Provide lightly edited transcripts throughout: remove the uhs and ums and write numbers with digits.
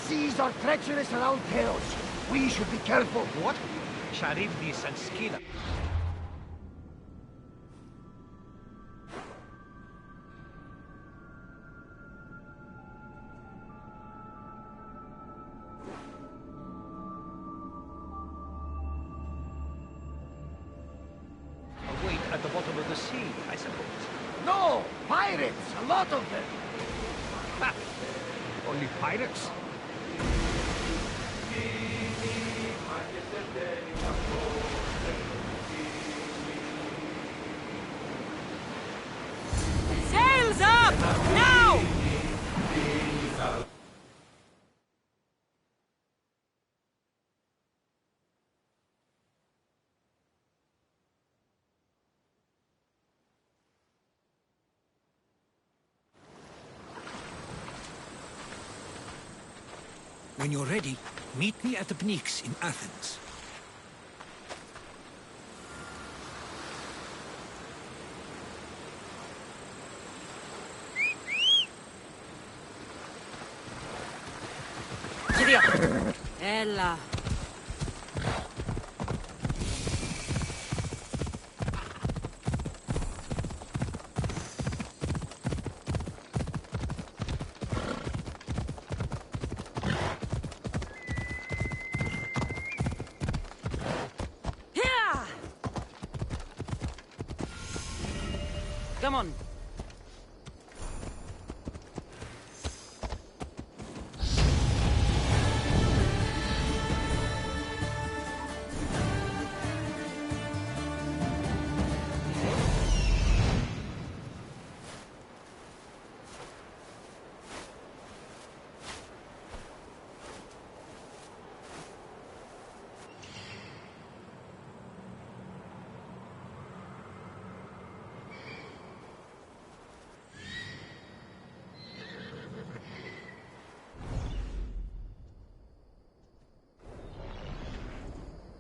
seas are treacherous around Chaos. We should be careful. What? Charybdis and Scylla. Wait, at the bottom of the sea, I suppose. No! Pirates! A lot of them! Ha! Only pirates? Sails up! Now! When you're ready, meet me at the Pnyx in Athens. Ella. Come on.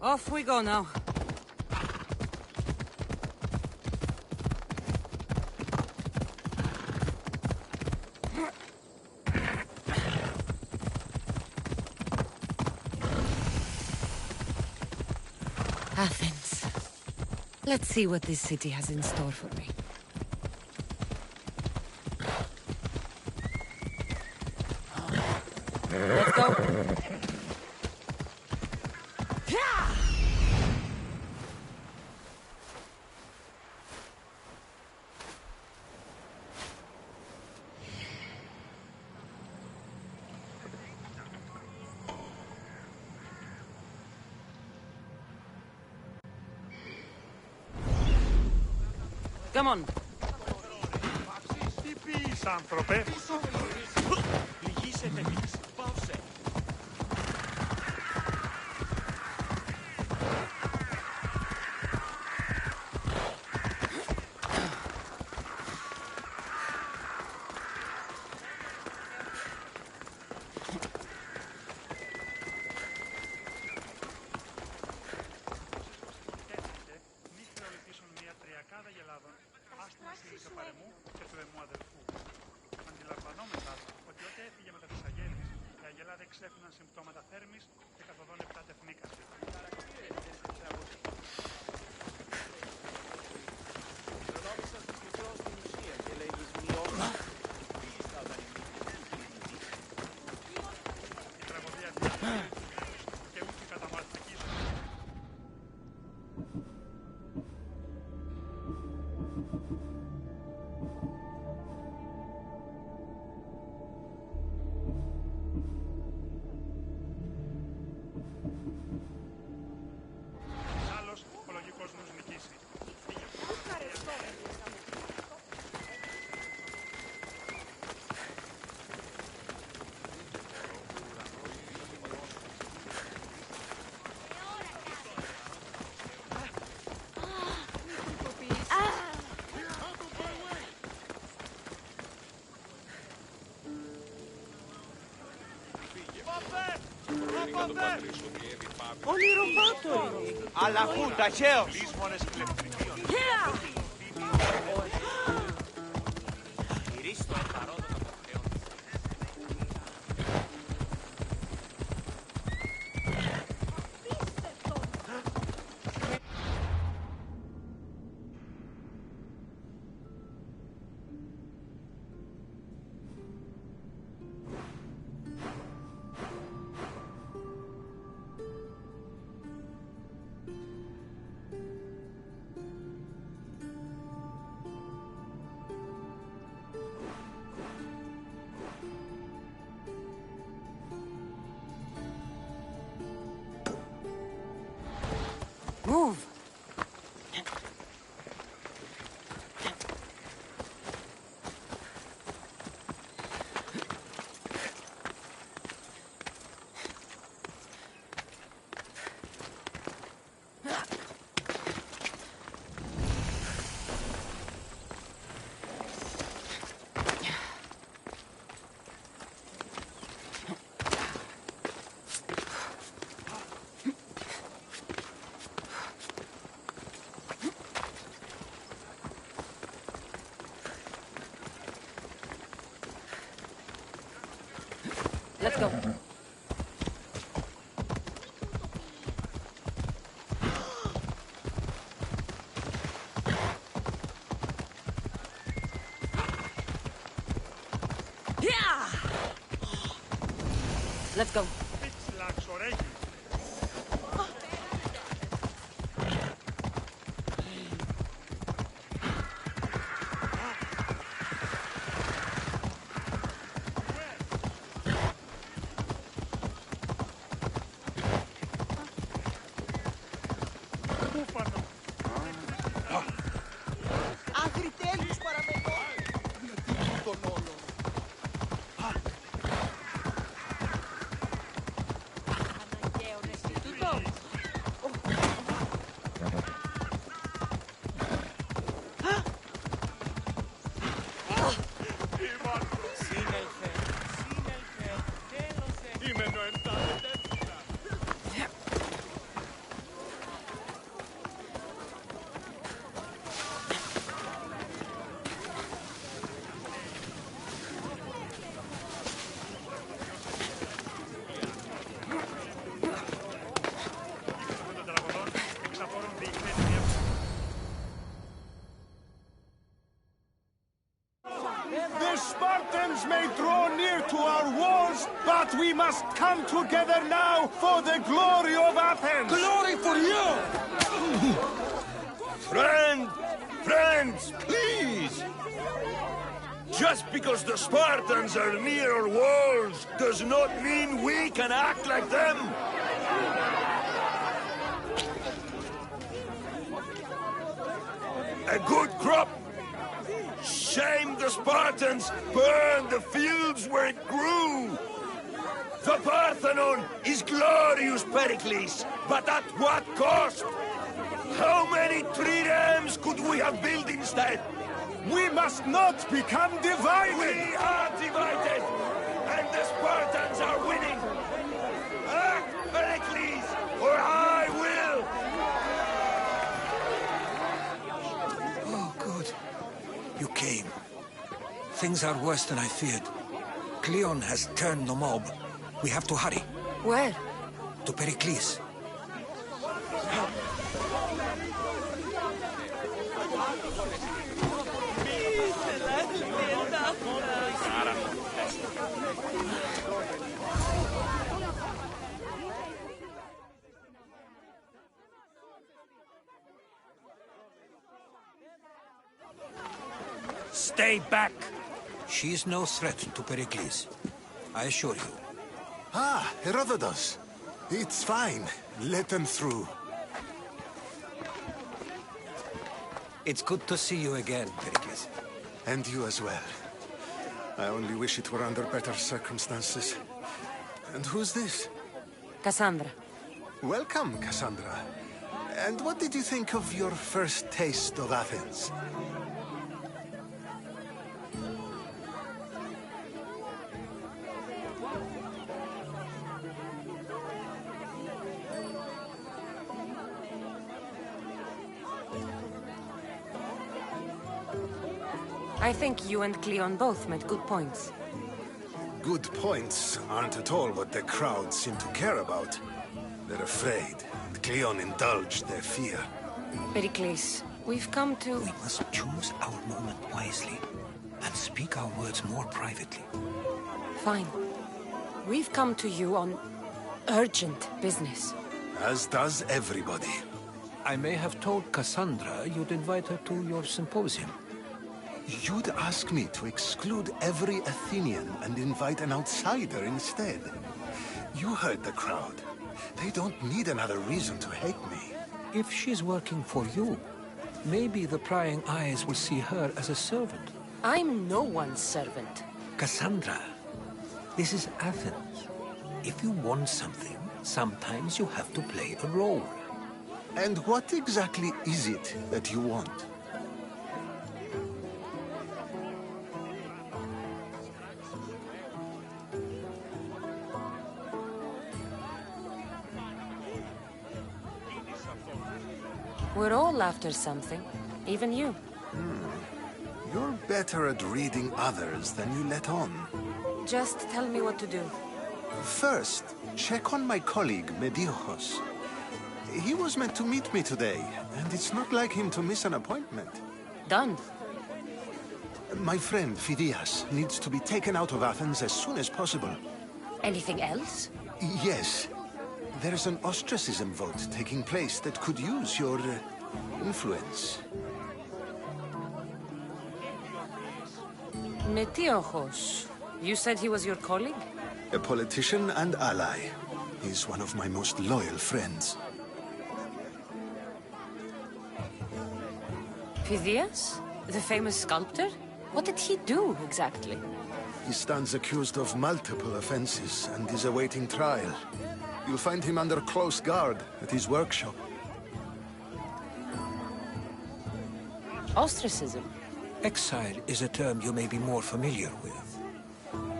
Off we go now. Athens. Let's see what this city has in store for me. Let's go. Come on. Τι πεις, άνθρωπε? Λυγίσετε εμείς. Πάυσε. Ξέφυγαν συμπτώματα θέρμης και καθοδόν 7 τεχνίκασε. Προνόμησαν στους μικρός στην ουσία και λέγεις μειώμα. Τι θα ήταν η τραγωδία και ούτε κατά μαρτυρικής. Ονειροπάτοροι! Αλλαχού, ταχαίως! Λύσμονες κλεπτικίων. Γυρίστο επαρόδοτα από χρέον. Move! Let's go. Yeah! Let's go. The Spartans may draw near to our walls, but we must come together now for the glory of Athens! Glory for you! Friends, please! Just because the Spartans are near our walls does not mean we can act like them! A good crop! Shame the Spartans burned the fields where it grew! The Parthenon is glorious, Pericles, but at what cost? How many triremes could we have built instead? We must not become divided! We are divided, and the Spartans are winning! Act, Pericles, or I will! Oh, good. You came. Things are worse than I feared. Cleon has turned the mob. We have to hurry. Where? To Pericles. Stay back! She is no threat to Pericles. I assure you. Ah, Herodotus. It's fine. Let them through. It's good to see you again, Pericles. And you as well. I only wish it were under better circumstances. And who's this? Cassandra. Welcome, Cassandra. And what did you think of your first taste of Athens? I think you and Cleon both made good points. Good points aren't at all what the crowd seem to care about. They're afraid, and Cleon indulged their fear. Pericles, we've come to... We must choose our moment wisely and speak our words more privately. Fine. We've come to you on urgent business. As does everybody. I may have told Cassandra you'd invite her to your symposium. You'd ask me to exclude every Athenian and invite an outsider instead. You heard the crowd. They don't need another reason to hate me. If she's working for you, maybe the prying eyes will see her as a servant. I'm no one's servant. Cassandra, this is Athens. If you want something, sometimes you have to play a role. And what exactly is it that you want? We're all after something. Even you. You're better at reading others than you let on. Just tell me what to do. First, check on my colleague, Mr.Wokkels. He was meant to meet me today, and it's not like him to miss an appointment. Done. My friend, Phidias, needs to be taken out of Athens as soon as possible. Anything else? Yes. There's an ostracism vote taking place that could use your influence. Mr.Wokkels. You said he was your colleague? A politician and ally. He's one of my most loyal friends. Phidias? The famous sculptor? What did he do, exactly? He stands accused of multiple offenses and is awaiting trial. You'll find him under close guard at his workshop. Ostracism? Exile is a term you may be more familiar with.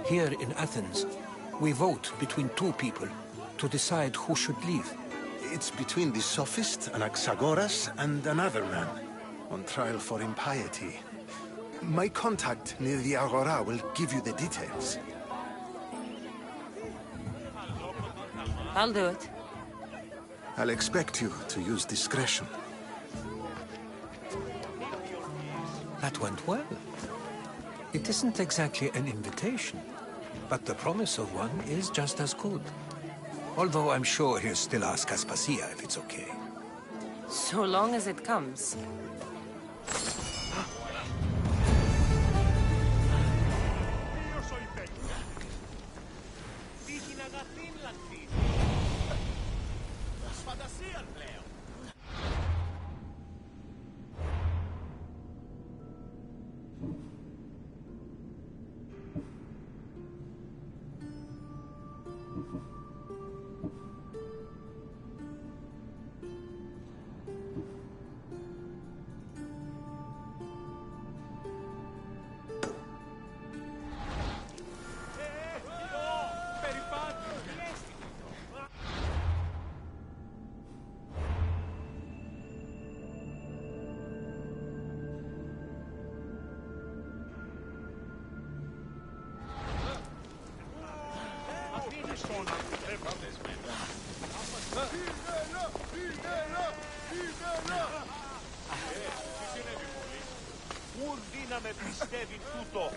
Here in Athens, we vote between two people to decide who should leave. It's between the sophist, Anaxagoras, and another man, on trial for impiety. My contact near the Agora will give you the details. I'll do it. I'll expect you to use discretion. That went well. It isn't exactly an invitation, but the promise of one is just as good. Although I'm sure he'll still ask Aspasia if it's okay. So long as it comes.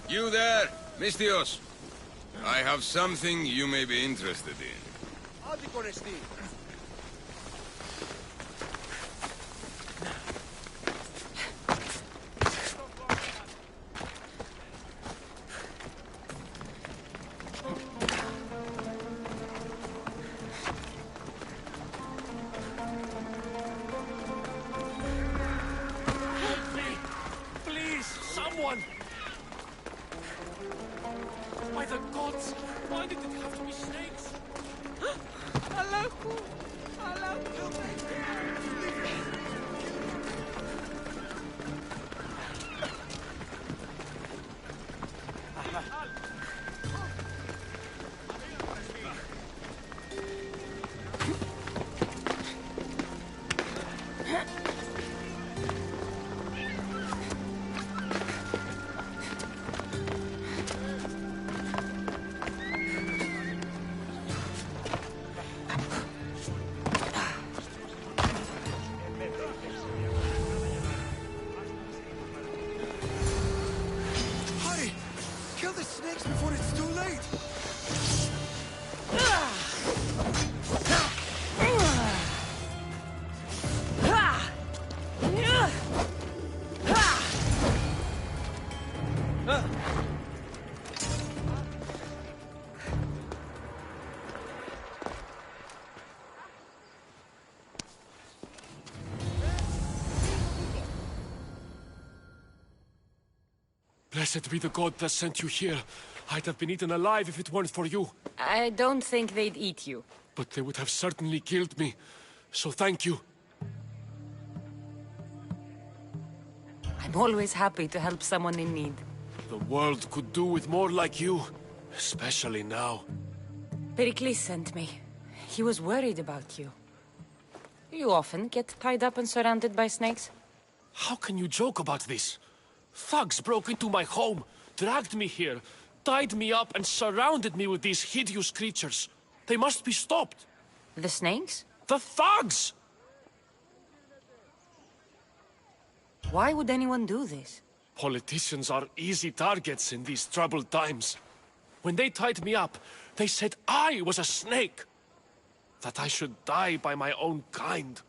You there, Mystios. I have something you may be interested in. By the gods! Why did it have to be snakes? Hello! Blessed be the god that sent you here. I'd have been eaten alive if it weren't for you. I don't think they'd eat you. But they would have certainly killed me. So thank you. I'm always happy to help someone in need. The world could do with more like you. Especially now. Pericles sent me. He was worried about you. You often get tied up and surrounded by snakes? How can you joke about this? Thugs broke into my home, dragged me here, tied me up and surrounded me with these hideous creatures. They must be stopped. The snakes? The thugs! Why would anyone do this? Politicians are easy targets in these troubled times. When they tied me up, they said I was a snake. That I should die by my own kind.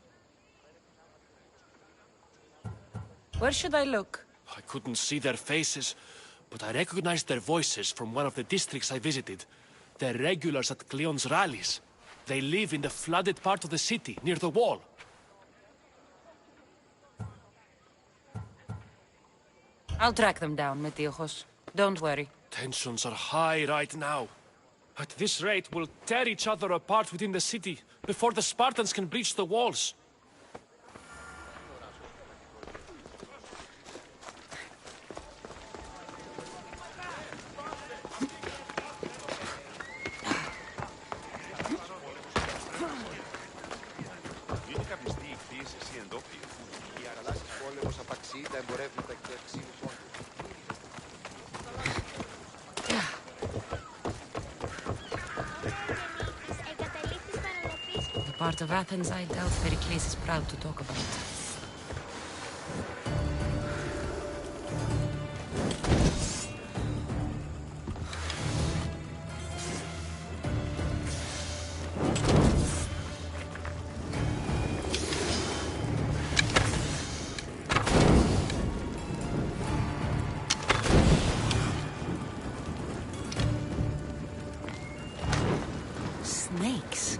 Where should I look? I couldn't see their faces, but I recognized their voices from one of the districts I visited. They're regulars at Cleon's rallies. They live in the flooded part of the city, near the wall. I'll track them down, Metiochos. Don't worry. Tensions are high right now. At this rate, we'll tear each other apart within the city, before the Spartans can breach the walls. The part of Athens I doubt Pericles is proud to talk about. Snakes?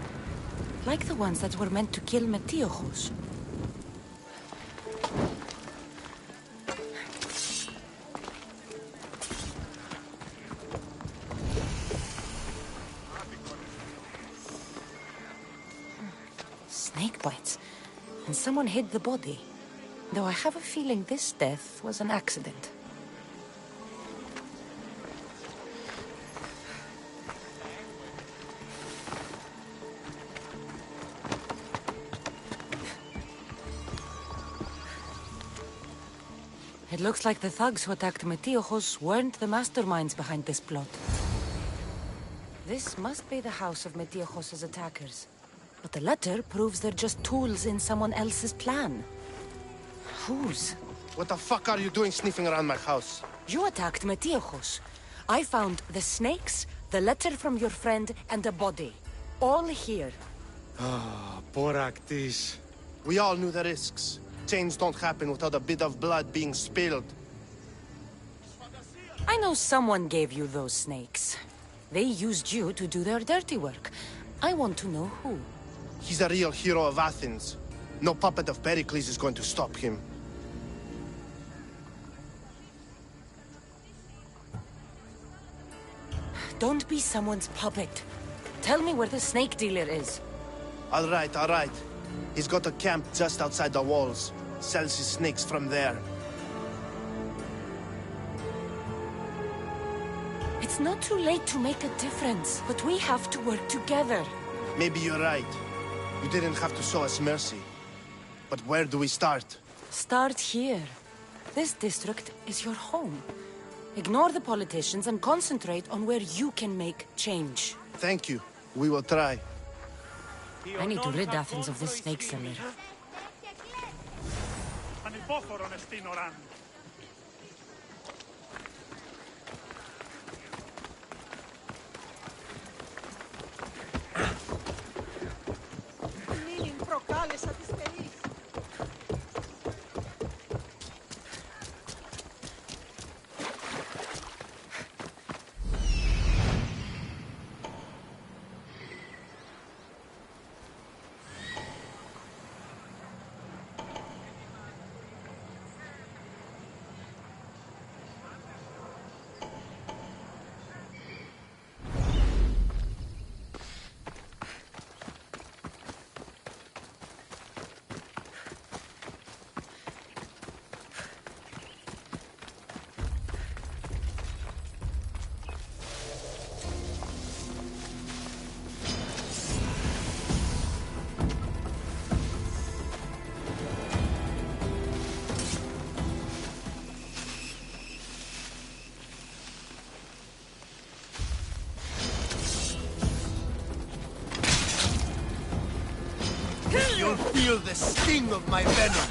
Like the ones that were meant to kill Metiochos. Snake bites. And someone hid the body. Though I have a feeling this death was an accident. It looks like the thugs who attacked Metiochos weren't the masterminds behind this plot. This must be the house of Metiochos' attackers. But the letter proves they're just tools in someone else's plan. Whose? What the fuck are you doing sniffing around my house? You attacked Metiochos. I found the snakes, the letter from your friend, and a body. All here. Ah, Boraktis. We all knew the risks. Change don't happen without a bit of blood being spilled. I know someone gave you those snakes. They used you to do their dirty work. I want to know who. He's a real hero of Athens. No puppet of Pericles is going to stop him. Don't be someone's puppet. Tell me where the snake dealer is. All right, all right. He's got a camp just outside the walls. Sells his snakes from there. It's not too late to make a difference, but we have to work together. Maybe you're right. You didn't have to show us mercy. But where do we start? Start here. This district is your home. Ignore the politicians and concentrate on where you can make change. Thank you. We will try. I need to rid Athens of this snake seller. Ανυπόφορον εστίν οράν. Μην προκάλεσα τις τελείς. You'll feel the sting of my venom.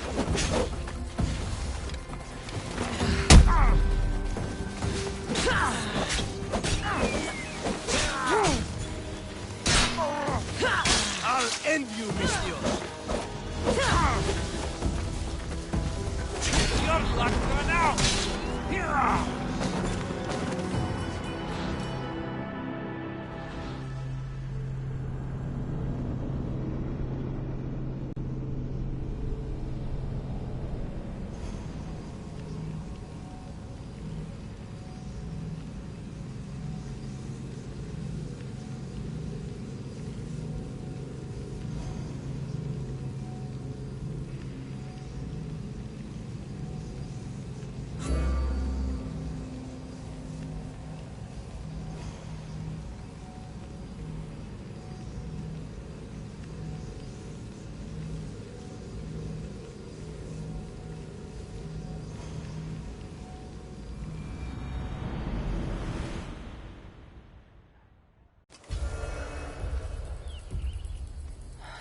I'll end you, Mr.Wokkels. Your luck run out! Here!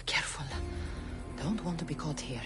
Careful. Don't want to be caught here.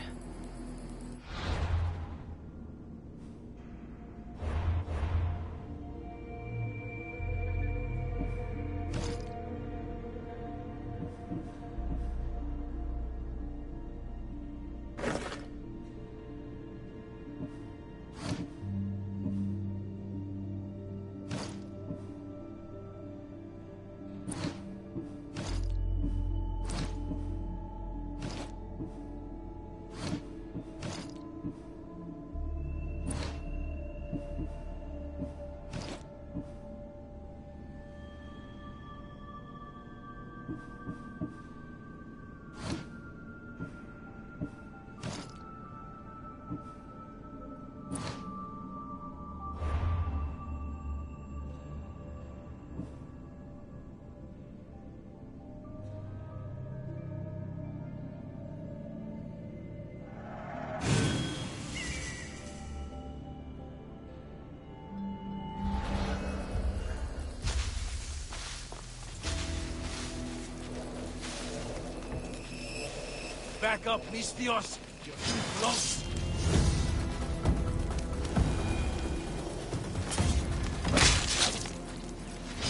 Back up, Mr.Wokkels. You're too close.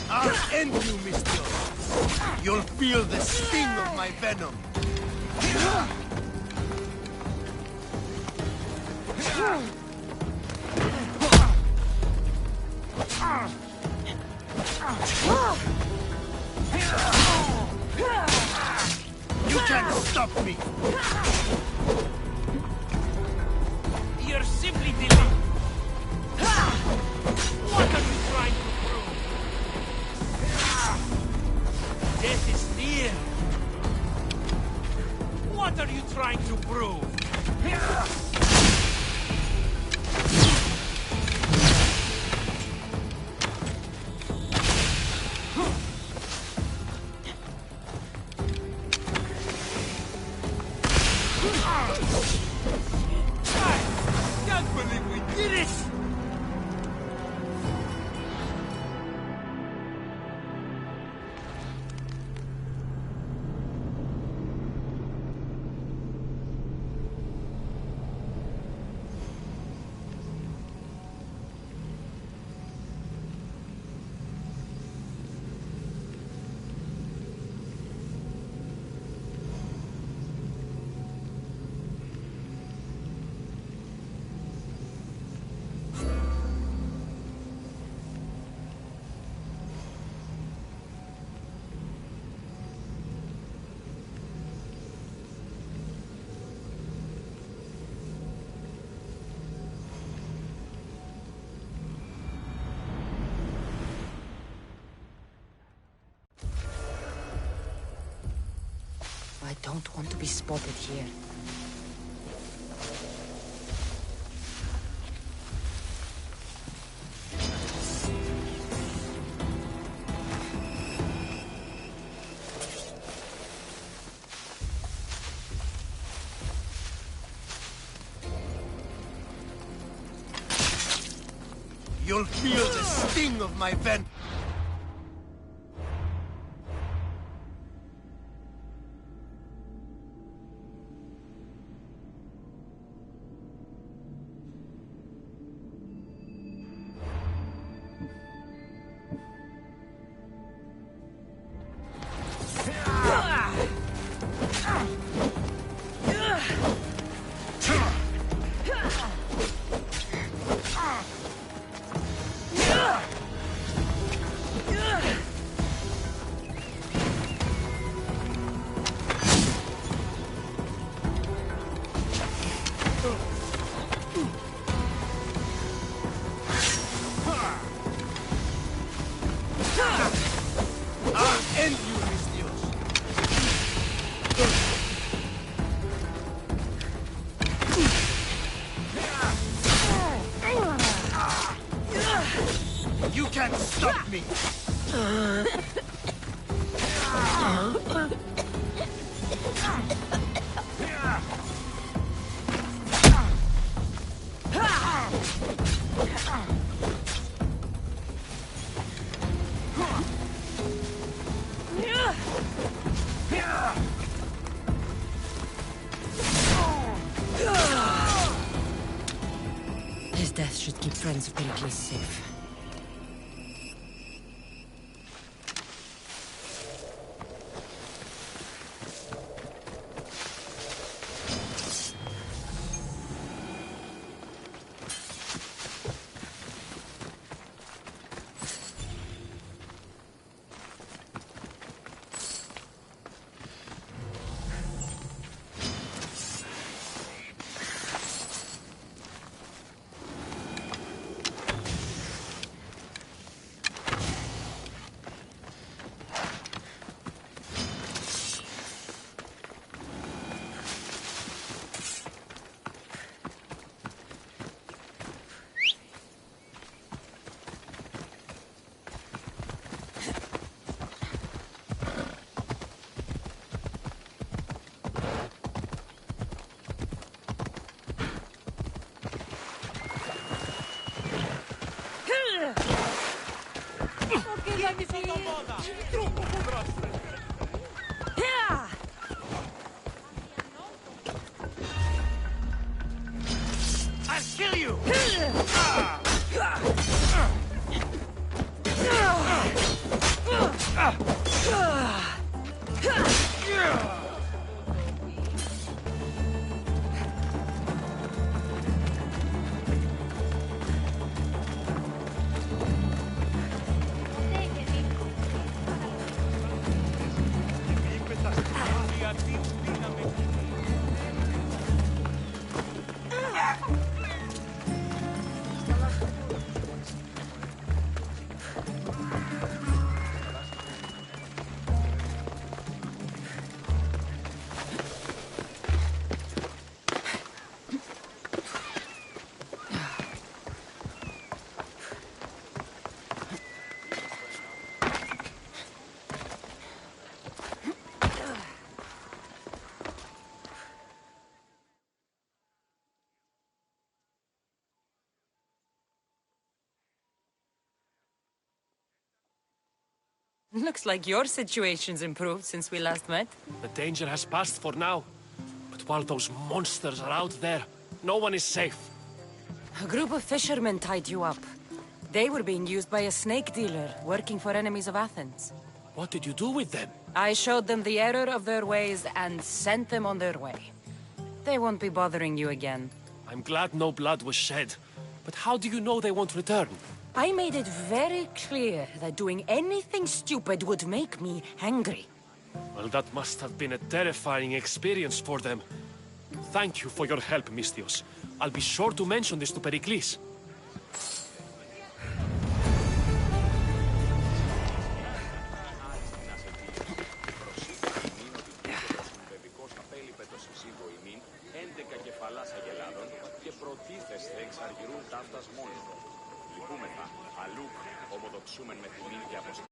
I'll end you, Mr.Wokkels. You'll feel the sting of my venom. You can't stop me! You're simply delayed. What are you trying to prove? Death is near. What are you trying to prove? I can't believe we did it! I don't want to be spotted here. You'll feel the sting of my venom. You can't stop me! His death should keep friends of Pericles safe. I'll kill you! Looks like your situation's improved since we last met. The danger has passed for now. But while those monsters are out there, no one is safe. A group of fishermen tied you up. They were being used by a snake dealer working for enemies of Athens. What did you do with them? I showed them the error of their ways and sent them on their way. They won't be bothering you again. I'm glad no blood was shed. But how do you know they won't return? I made it very clear that doing anything stupid would make me angry. Well, that must have been a terrifying experience for them. Thank you for your help, Misthios. I'll be sure to mention this to Pericles. Λυπούμεθα, αλλού ομοδοξούμεν με την ίδια αποστολή.